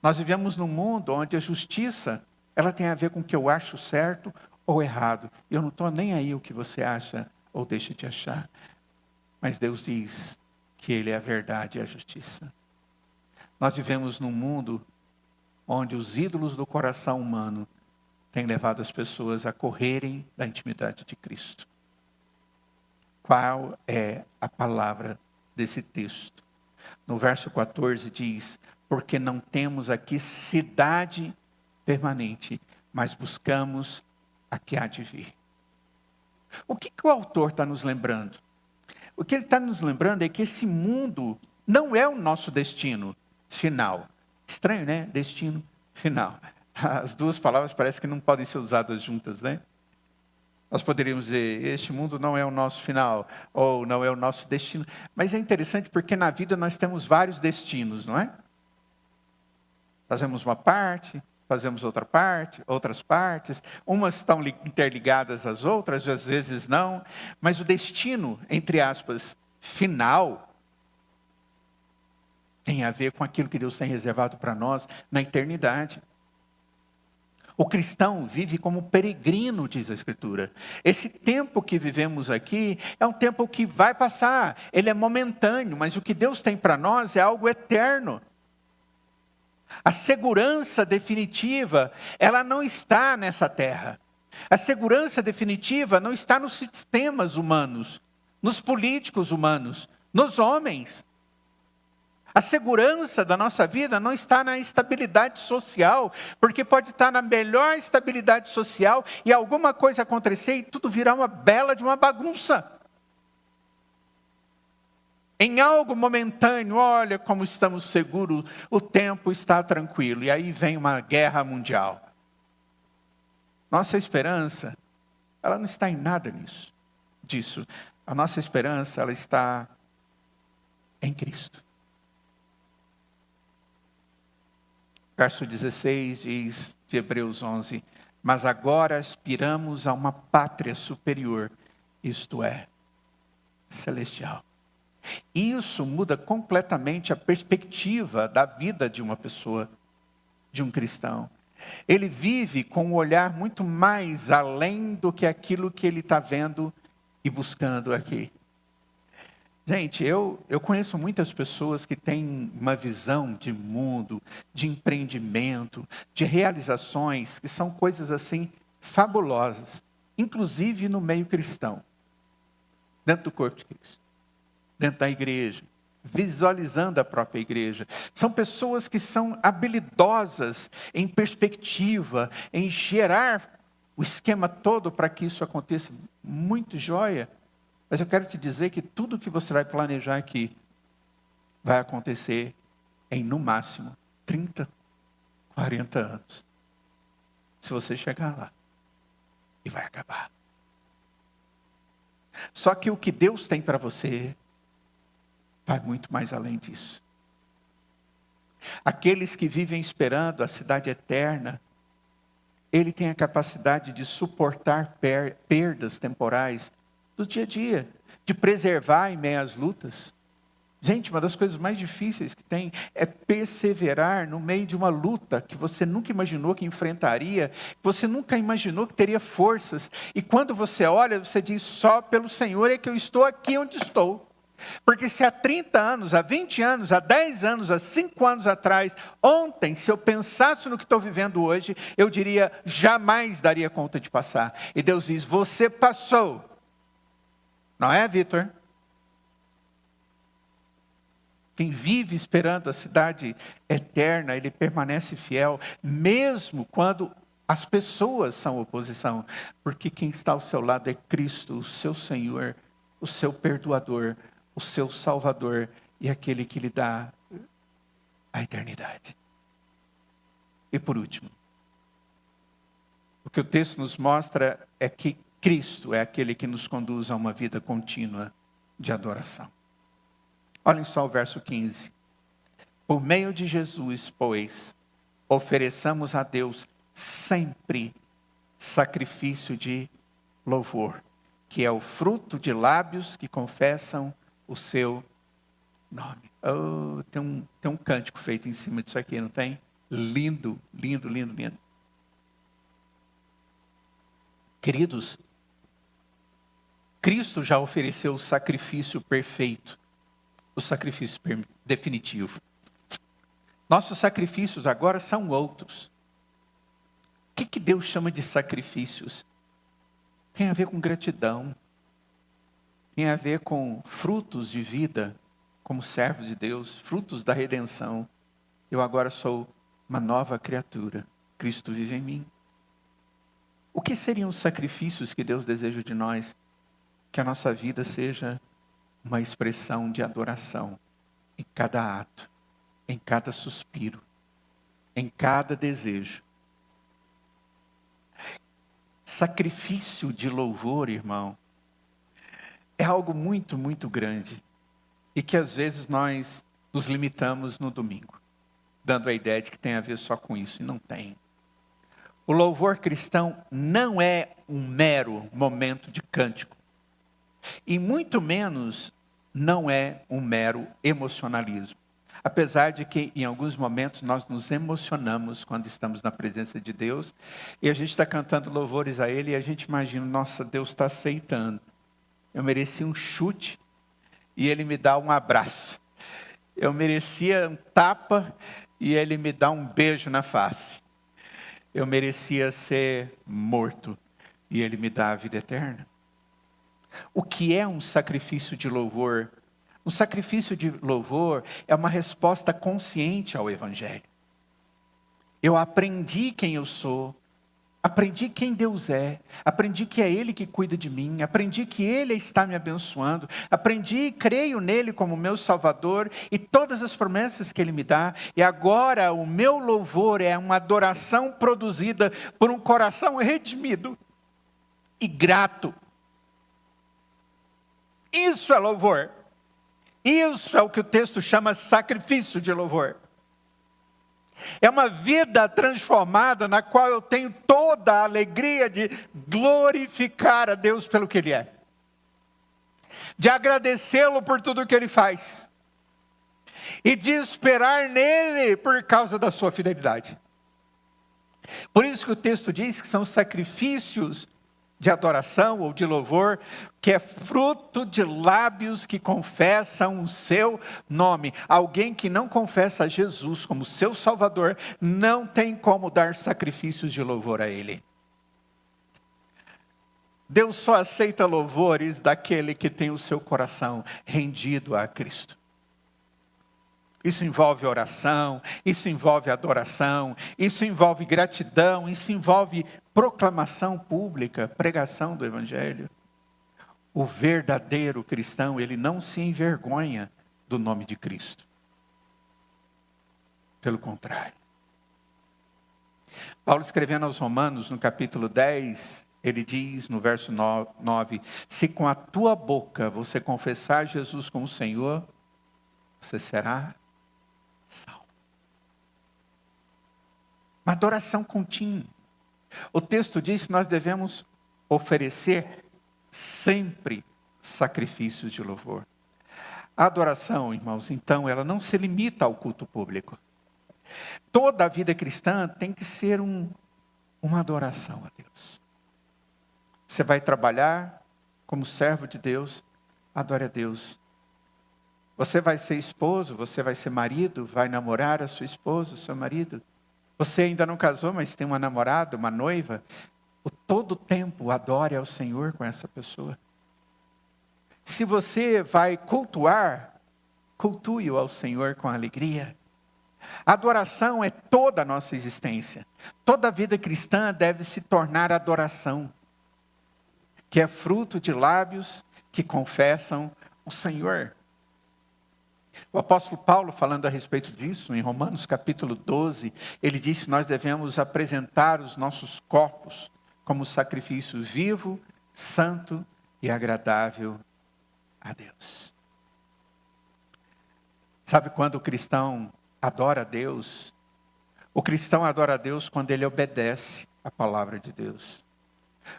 Nós vivemos num mundo onde a justiça, ela tem a ver com o que eu acho certo ou errado. Eu não estou nem aí o que você acha ou deixa de achar. Mas Deus diz que Ele é a verdade e a justiça. Nós vivemos num mundo onde os ídolos do coração humano têm levado as pessoas a correrem da intimidade de Cristo. Qual é a palavra desse texto? No verso 14 diz, porque não temos aqui cidade permanente, mas buscamos a que há de vir. O que o autor está nos lembrando? O que ele está nos lembrando é que esse mundo não é o nosso destino final. Estranho, né? Destino final. As duas palavras parecem que não podem ser usadas juntas, né? Nós poderíamos dizer, este mundo não é o nosso final, ou não é o nosso destino. Mas é interessante porque na vida nós temos vários destinos, não é? Fazemos uma parte, fazemos outra parte, outras partes. Umas estão interligadas às outras, às vezes não. Mas o destino, entre aspas, final, tem a ver com aquilo que Deus tem reservado para nós na eternidade. O cristão vive como peregrino, diz a Escritura. Esse tempo que vivemos aqui é um tempo que vai passar. Ele é momentâneo, mas o que Deus tem para nós é algo eterno. A segurança definitiva, ela não está nessa terra. A segurança definitiva não está nos sistemas humanos, nos políticos humanos, nos homens. A segurança da nossa vida não está na estabilidade social, porque pode estar na melhor estabilidade social e alguma coisa acontecer e tudo virar uma bela de uma bagunça. Em algo momentâneo, olha como estamos seguros, o tempo está tranquilo. E aí vem uma guerra mundial. Nossa esperança, ela não está em nada disso. A nossa esperança, ela está em Cristo. Verso 16 diz de Hebreus 11, mas agora aspiramos a uma pátria superior, isto é, celestial. Isso muda completamente a perspectiva da vida de uma pessoa, de um cristão. Ele vive com um olhar muito mais além do que aquilo que ele está vendo e buscando aqui. Gente, eu conheço muitas pessoas que têm uma visão de mundo, de empreendimento, de realizações, que são coisas assim fabulosas, inclusive no meio cristão, dentro do corpo de Cristo, dentro da igreja, visualizando a própria igreja. São pessoas que são habilidosas em perspectiva, em gerar o esquema todo para que isso aconteça. Muito joia. Mas eu quero te dizer que tudo que você vai planejar aqui vai acontecer em, no máximo, 30, 40 anos. Se você chegar lá. E vai acabar. Só que o que Deus tem para você vai muito mais além disso. Aqueles que vivem esperando a cidade eterna, ele tem a capacidade de suportar perdas temporais do dia a dia, de preservar em meio às lutas. Gente, uma das coisas mais difíceis que tem é perseverar no meio de uma luta que você nunca imaginou que enfrentaria, que você nunca imaginou que teria forças. E quando você olha, você diz, só pelo Senhor é que eu estou aqui onde estou. Porque se há 30 anos, há 20 anos, há 10 anos, há 5 anos atrás, ontem, se eu pensasse no que estou vivendo hoje, eu diria, jamais daria conta de passar. E Deus diz, você passou. Não é, Vitor? Quem vive esperando a cidade eterna, ele permanece fiel, mesmo quando as pessoas são oposição. Porque quem está ao seu lado é Cristo, o seu Senhor, o seu perdoador, o seu Salvador e aquele que lhe dá a eternidade. E por último, o que o texto nos mostra é que Cristo é aquele que nos conduz a uma vida contínua de adoração. Olhem só o verso 15. Por meio de Jesus, pois, ofereçamos a Deus sempre sacrifício de louvor, que é o fruto de lábios que confessam o seu nome. Oh, tem um cântico feito em cima disso aqui, não tem? Lindo, lindo, lindo, lindo. Queridos, Cristo já ofereceu o sacrifício perfeito, o sacrifício definitivo. Nossos sacrifícios agora são outros. O que Deus chama de sacrifícios? Tem a ver com gratidão. Tem a ver com frutos de vida, como servos de Deus, frutos da redenção. Eu agora sou uma nova criatura. Cristo vive em mim. O que seriam os sacrifícios que Deus deseja de nós? Que a nossa vida seja uma expressão de adoração em cada ato, em cada suspiro, em cada desejo. Sacrifício de louvor, irmão, é algo muito, muito grande e que às vezes nós nos limitamos no domingo, dando a ideia de que tem a ver só com isso, e não tem. O louvor cristão não é um mero momento de cântico. E muito menos não é um mero emocionalismo. Apesar de que em alguns momentos nós nos emocionamos quando estamos na presença de Deus. E a gente está cantando louvores a Ele e a gente imagina, nossa, Deus está aceitando. Eu merecia um chute e Ele me dá um abraço. Eu merecia um tapa e Ele me dá um beijo na face. Eu merecia ser morto e Ele me dá a vida eterna. O que é um sacrifício de louvor? Um sacrifício de louvor é uma resposta consciente ao Evangelho. Eu aprendi quem eu sou, aprendi quem Deus é, aprendi que é Ele que cuida de mim, aprendi que Ele está me abençoando, aprendi e creio nele como meu Salvador e todas as promessas que Ele me dá. E agora o meu louvor é uma adoração produzida por um coração redimido e grato. Isso é louvor. Isso é o que o texto chama sacrifício de louvor. É uma vida transformada na qual eu tenho toda a alegria de glorificar a Deus pelo que Ele é. de agradecê-lo por tudo que ele faz e de esperar nele por causa da sua fidelidade. Por isso que o texto diz que são sacrifícios de adoração ou de louvor, que é fruto de lábios que confessam o seu nome. Alguém que não confessa a Jesus como seu Salvador, não tem como dar sacrifícios de louvor a Ele. Deus só aceita louvores daquele que tem o seu coração rendido a Cristo. Isso envolve oração, isso envolve adoração, isso envolve gratidão, isso envolve proclamação pública, pregação do Evangelho. O verdadeiro cristão, ele não se envergonha do nome de Cristo. Pelo contrário. Paulo escrevendo aos Romanos, no capítulo 10, ele diz no verso 9, se com a tua boca você confessar Jesus como Senhor, você será salvo. Uma adoração contínua. O texto diz que nós devemos oferecer sempre sacrifícios de louvor. A adoração, irmãos, então, ela não se limita ao culto público. Toda a vida cristã tem que ser uma adoração a Deus. Você vai trabalhar como servo de Deus, adore a Deus. Você vai ser esposo, você vai ser marido, vai namorar a sua esposa, o seu marido. Você ainda não casou, mas tem uma namorada, uma noiva. Todo tempo adore ao Senhor com essa pessoa. Se você vai cultuar, cultue-o ao Senhor com alegria. A adoração é toda a nossa existência. Toda a vida cristã deve se tornar adoração, que é fruto de lábios que confessam o Senhor. O apóstolo Paulo, falando a respeito disso, em Romanos capítulo 12, ele disse que nós devemos apresentar os nossos corpos como sacrifício vivo, santo e agradável a Deus. Sabe quando o cristão adora a Deus? O cristão adora a Deus quando ele obedece a palavra de Deus.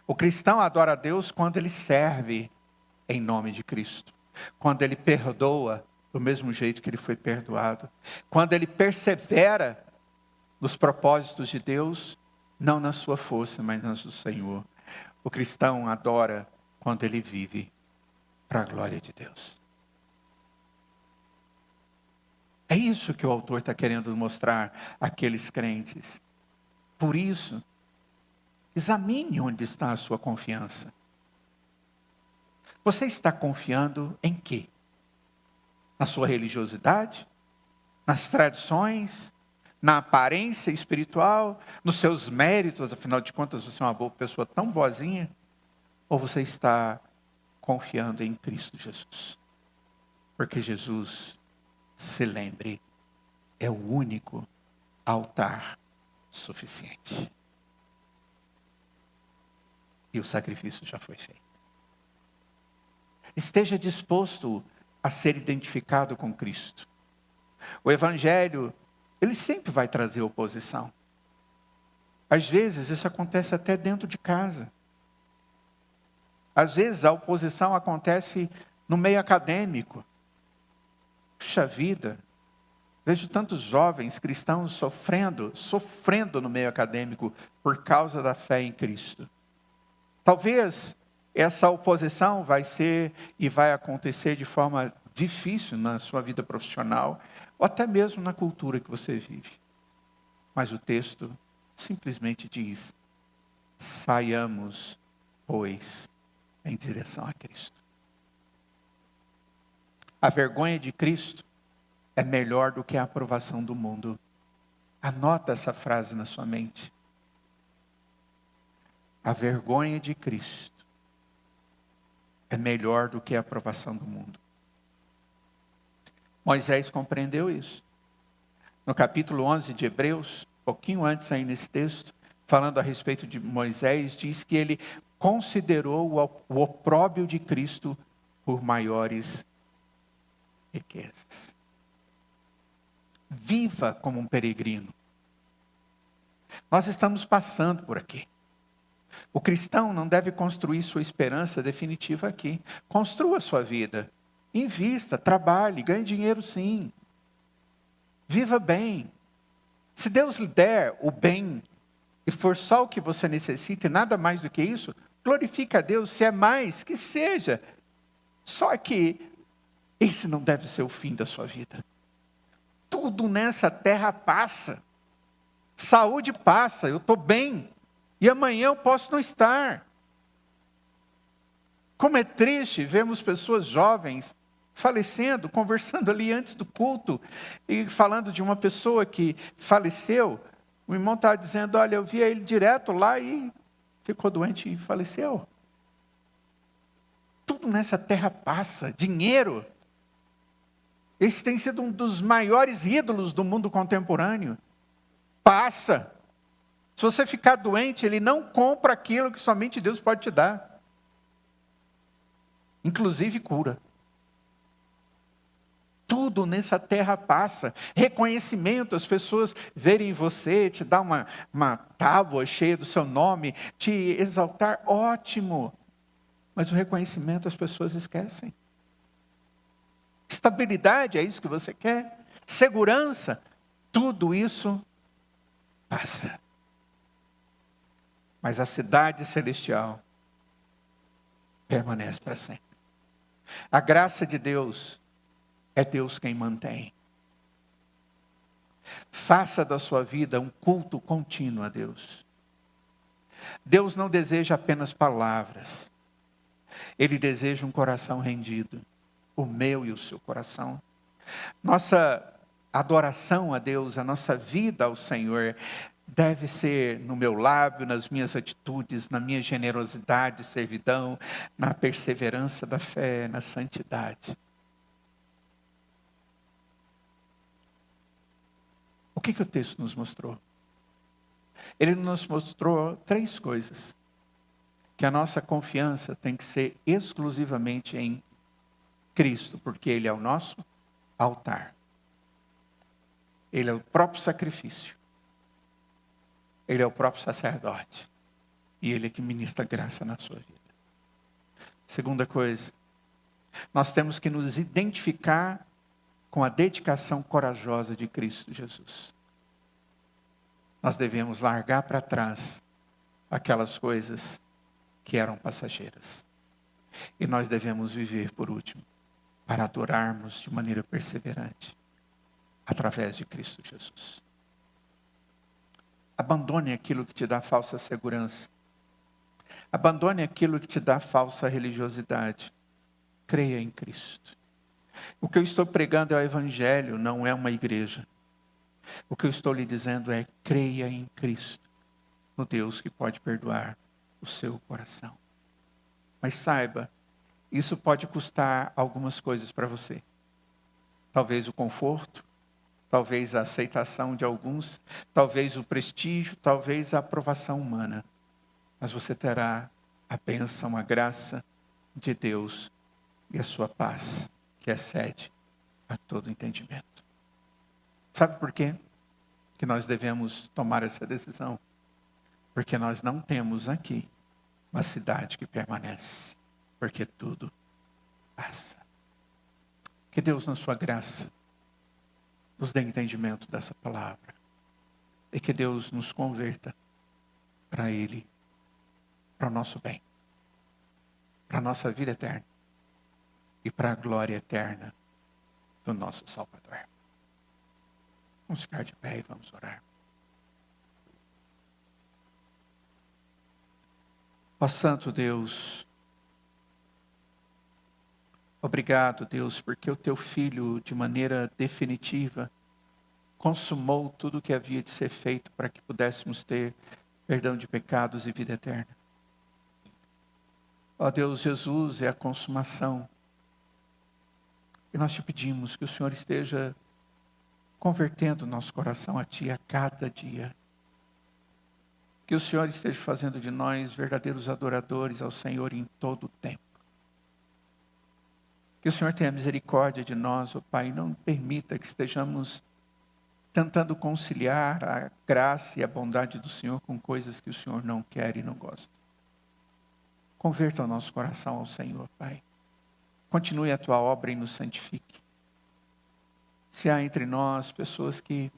O cristão adora a Deus quando ele serve em nome de Cristo. Quando ele perdoa do mesmo jeito que ele foi perdoado. Quando ele persevera nos propósitos de Deus, não na sua força, mas nas do Senhor. O cristão adora quando ele vive para a glória de Deus. É isso que o autor está querendo mostrar àqueles crentes. Por isso, examine onde está a sua confiança. Você está confiando em quê? Na sua religiosidade? Nas tradições? Na aparência espiritual? Nos seus méritos? Afinal de contas, você é uma boa pessoa tão boazinha? Ou você está confiando em Cristo Jesus? Porque Jesus, se lembre, é o único altar suficiente. E o sacrifício já foi feito. Esteja disposto a ser identificado com Cristo. O Evangelho, ele sempre vai trazer oposição. Às vezes, isso acontece até dentro de casa. Às vezes, a oposição acontece no meio acadêmico. Puxa vida, vejo tantos jovens cristãos sofrendo no meio acadêmico por causa da fé em Cristo. Talvez essa oposição vai ser e vai acontecer de forma difícil na sua vida profissional, ou até mesmo na cultura que você vive. Mas o texto simplesmente diz: saiamos, pois, em direção a Cristo. A vergonha de Cristo é melhor do que a aprovação do mundo. Anota essa frase na sua mente. A vergonha de Cristo é melhor do que a aprovação do mundo. Moisés compreendeu isso. No capítulo 11 de Hebreus, pouquinho antes aí nesse texto, falando a respeito de Moisés, diz que ele considerou o opróbrio de Cristo por maiores riquezas. Viva como um peregrino. Nós estamos passando por aqui. O cristão não deve construir sua esperança definitiva aqui. Construa sua vida. Invista, trabalhe, ganhe dinheiro sim. Viva bem. Se Deus lhe der o bem e for só o que você necessita e nada mais do que isso, glorifique a Deus. Se é mais, que seja. Só que esse não deve ser o fim da sua vida. Tudo nessa terra passa. Saúde passa, eu estou bem. E amanhã eu posso não estar. Como é triste vermos pessoas jovens falecendo, conversando ali antes do culto, e falando de uma pessoa que faleceu. O irmão estava dizendo, olha, eu via ele direto lá e ficou doente e faleceu. Tudo nessa terra passa, dinheiro. Esse tem sido um dos maiores ídolos do mundo contemporâneo. Passa. Se você ficar doente, ele não compra aquilo que somente Deus pode te dar. Inclusive cura. Tudo nessa terra passa. Reconhecimento, as pessoas verem você, te dar uma tábua cheia do seu nome, te exaltar, ótimo. Mas o reconhecimento as pessoas esquecem. Estabilidade, é isso que você quer? Segurança, tudo isso passa. Mas a cidade celestial permanece para sempre. A graça de Deus é Deus quem mantém. Faça da sua vida um culto contínuo a Deus. Deus não deseja apenas palavras. Ele deseja um coração rendido. O meu e o seu coração. Nossa adoração a Deus, a nossa vida ao Senhor, deve ser no meu lábio, nas minhas atitudes, na minha generosidade, servidão, na perseverança da fé, na santidade. O que o texto nos mostrou? Ele nos mostrou 3 coisas. Que a nossa confiança tem que ser exclusivamente em Cristo, porque Ele é o nosso altar. Ele é o próprio sacrifício. Ele é o próprio sacerdote. E Ele é que ministra graça na sua vida. Segunda coisa, nós temos que nos identificar com a dedicação corajosa de Cristo Jesus. Nós devemos largar para trás aquelas coisas que eram passageiras. E nós devemos viver, por último, para adorarmos de maneira perseverante, através de Cristo Jesus. Abandone aquilo que te dá falsa segurança. Abandone aquilo que te dá falsa religiosidade. Creia em Cristo. O que eu estou pregando é o Evangelho, não é uma igreja. O que eu estou lhe dizendo é, creia em Cristo, no Deus que pode perdoar o seu coração. Mas saiba, isso pode custar algumas coisas para você. Talvez o conforto, talvez a aceitação de alguns, talvez o prestígio, talvez a aprovação humana. Mas você terá a bênção, a graça de Deus e a sua paz, que excede a todo entendimento. Sabe por quê que nós devemos tomar essa decisão? Porque nós não temos aqui uma cidade que permanece, porque tudo passa. Que Deus, na sua graça, nos dê entendimento dessa palavra. E que Deus nos converta para Ele, para o nosso bem, para a nossa vida eterna e para a glória eterna do nosso Salvador. Vamos ficar de pé e vamos orar. Ó Santo Deus, obrigado, Deus, porque o Teu Filho, de maneira definitiva, consumou tudo o que havia de ser feito para que pudéssemos ter perdão de pecados e vida eterna. Ó Deus, Jesus é a consumação. E nós te pedimos que o Senhor esteja convertendo nosso coração a Ti a cada dia. Que o Senhor esteja fazendo de nós verdadeiros adoradores ao Senhor em todo o tempo. Que o Senhor tenha misericórdia de nós, ó Pai, e não permita que estejamos tentando conciliar a graça e a bondade do Senhor com coisas que o Senhor não quer e não gosta. Converta o nosso coração ao Senhor, Pai. Continue a tua obra e nos santifique. Se há entre nós pessoas que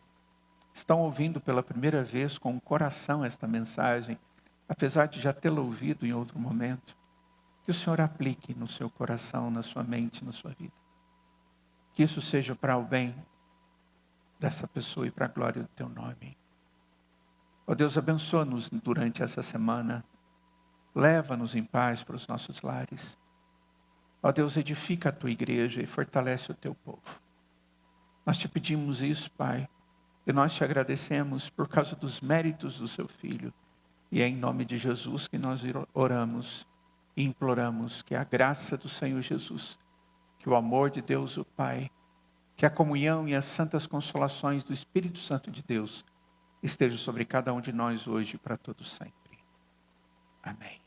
estão ouvindo pela primeira vez com o coração esta mensagem, apesar de já tê-la ouvido em outro momento, que o Senhor aplique no seu coração, na sua mente, na sua vida. Que isso seja para o bem dessa pessoa e para a glória do teu nome. Ó Deus, abençoa-nos durante essa semana. Leva-nos em paz para os nossos lares. Ó Deus, edifica a tua igreja e fortalece o teu povo. Nós te pedimos isso, Pai, e nós te agradecemos por causa dos méritos do seu Filho. E é em nome de Jesus que nós oramos e imploramos que a graça do Senhor Jesus, que o amor de Deus o Pai, que a comunhão e as santas consolações do Espírito Santo de Deus estejam sobre cada um de nós hoje e para todos sempre. Amém.